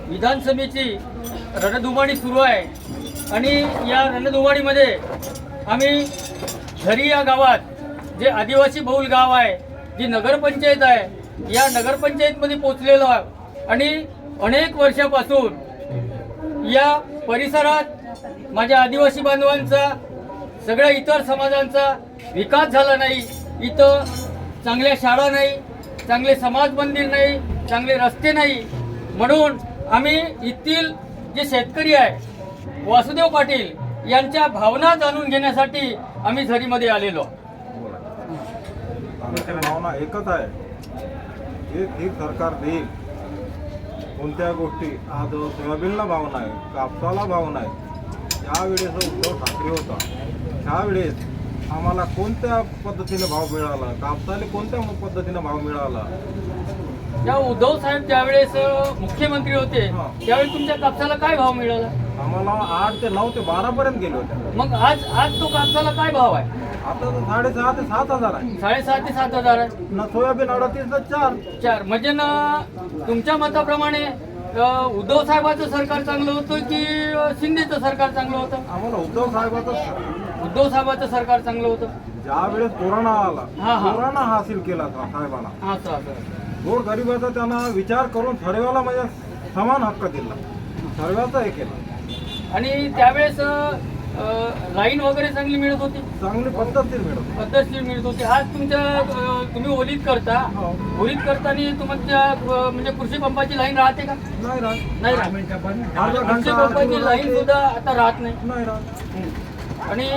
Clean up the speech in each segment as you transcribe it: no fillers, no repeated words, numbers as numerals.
विधानसभेची रणधुमाळी सुरू आहे आणि या रणधुमाळीमध्ये आम्ही झरी या गावात, जे आदिवासी बहुल गाव आहे, जी नगरपंचायत आहे, या नगरपंचायतमध्ये पोचलेलो आहे आणि अनेक वर्षापासून या परिसरात माझ्या आदिवासी बांधवांचा, सगळ्या इतर समाजांचा विकास झाला नाही. इथं चांगल्या शाळा नाही, चांगले समाज मंदिर नाही, चांगले रस्ते नाही. म्हणून आम्ही येथील जे शेतकरी आहे वासुदेव पाटील यांच्या भावना जाणून घेण्यासाठी आम्ही झरीमध्ये आलेलो. भावना एकच आहे, जे ठीक सरकार देईल कोणत्या गोष्टी. आज सोयाबीनला भाव नाही, कापसाला भाव नाही. ज्यावेळेस उद्धव ठाकरे होता त्यावेळेस आम्हाला कोणत्या पद्धतीने भाव मिळाला, कापसाला कोणत्या पद्धतीने भाव मिळाला. त्या उद्धव साहेब ज्यावेळेस मुख्यमंत्री होते त्यावेळेस तुमच्या कापसाला काय भाव मिळाला? आम्हाला 8 ते 9 ते 12 पर्यंत गेले होते. मग आज तो कापसाला काय भाव आहे? आता तर 6,500 ते 7,000 आहे. 6,500 ते 7,000 आहे. ना सोयाबीन 38 ते 4. म्हणजे ना तुमच्या मताप्रमाणे उद्धव साहेबाचं सरकार चांगलं होतं की शिंदेचं सरकार चांगलं होतं? आम्हाला उद्धव साहेबाचं सरकार चांगलं होतं. ज्यावेळेस कोरोना आला, कोरोना हासिल केला साहेबांना. असं गोर गरिबाचा त्यांना विचार करून सर्वाला म्हणजे समान हक्क दिला, सर्वाचा हे केला. आणि त्यावेळेस लाईन वगैरे चांगली मिळत होती, चांगली पद्धतशीर मिळत होती. आज तुम्ही ओलीत करता, ओलीत करताना तुमच्या म्हणजे कृषी पंपाची लाईन राहते का? नाही राहत. कृषी पंपाची लाईन सुद्धा आता राहत नाही. आणि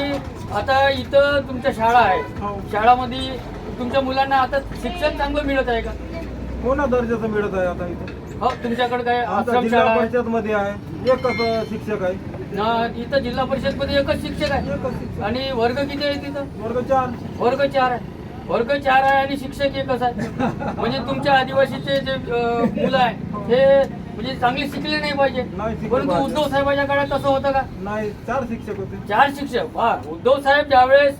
आता इथं तुमच्या शाळा आहे, शाळामध्ये तुमच्या मुलांना आता शिक्षण चांगलं मिळत आहे का? कोणा दर्जाचं मिळत आहे आता इथं? हो, तुमच्याकडे काय जिल्हा परिषद मध्ये आहे एकच शिक्षक आहे. इथं जिल्हा परिषद मध्ये एकच शिक्षक आहे. आणि वर्ग किती आहे तिथं? वर्ग 4. वर्ग 4 आहे. वर्ग 4 आहे आणि शिक्षक एकच आहे. म्हणजे तुमच्या आदिवासीचे जे मुलं आहे हे म्हणजे चांगले शिकले नाही पाहिजे. परंतु उद्धव साहेबांच्या काळात तसं होतं का? नाही, 4 शिक्षक होते. 4 शिक्षक. उद्धव साहेब ज्यावेळेस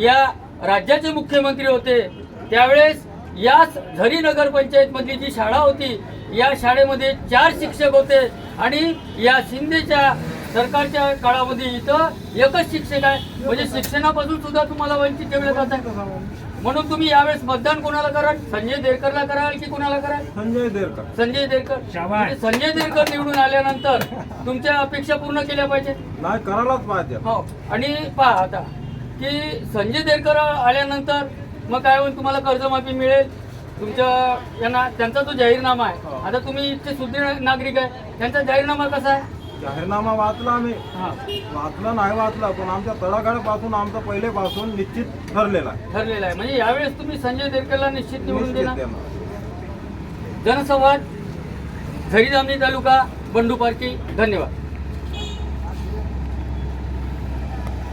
या राज्याचे मुख्यमंत्री होते त्यावेळेस या झरी नगरपंचायत मधली जी शाळा होती या शाळेमध्ये 4 शिक्षक होते आणि या शिंदेच्या सरकारच्या काळामध्ये इथं एकच शिक्षक आहे. म्हणजे शिक्षणापासून सुद्धा तुम्हाला वंचित ठेवलं जात आहे. म्हणून तुम्ही यावेळेस मतदान कोणाला कराल? संजय देरकरला कराल की कोणाला कराल? संजय देरकर. संजय देरकर निवडून आल्यानंतर तुमच्या अपेक्षा पूर्ण केल्या पाहिजे. नाही, करायलाच पाहिजे. हो. आणि पहा आता की संजय देरकर आल्यानंतर मग काय होईल? तुम्हाला कर्जमाफी मिळेल. तुमच्या त्यांचा जो जाहीरनामा आहे, आता तुम्ही इथले सुदृढ नागरिक आहे, त्यांचा जाहीरनामा कसा आहे? जाहीरनामा वाचला आम्ही. वाचला नाही वाचला, पण आमच्या तळागाळापासून आमचं पहिलेपासून निश्चित ठरलेला आहे. म्हणजे यावेळेस तुम्ही संजय देरकरला निश्चित निवडून देणार. जनसंवाद, झरी जामणी तालुका, बंडू पार्की. धन्यवाद.